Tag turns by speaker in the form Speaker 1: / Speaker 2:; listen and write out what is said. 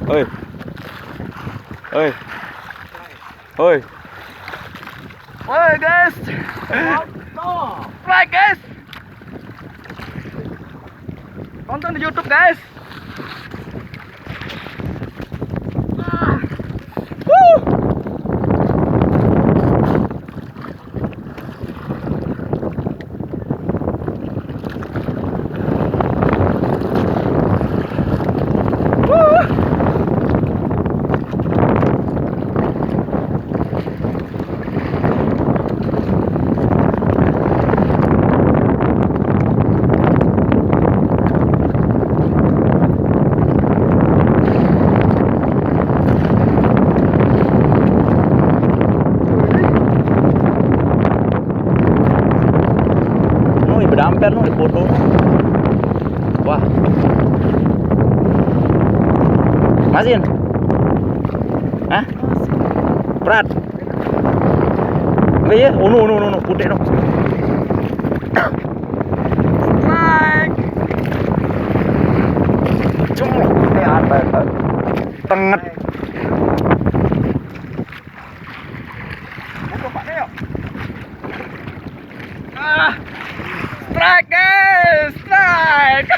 Speaker 1: Oi. Oi. Oi. Oi guys. Like guys. Tonton di YouTube guys. Berdamper no di foto. Wah. Masin. Hah? Berat. Enggak ya? Oh no, putih no. Strike. Colok ya apa? Tenget. Buka Pak Neo. Strike guys, strike.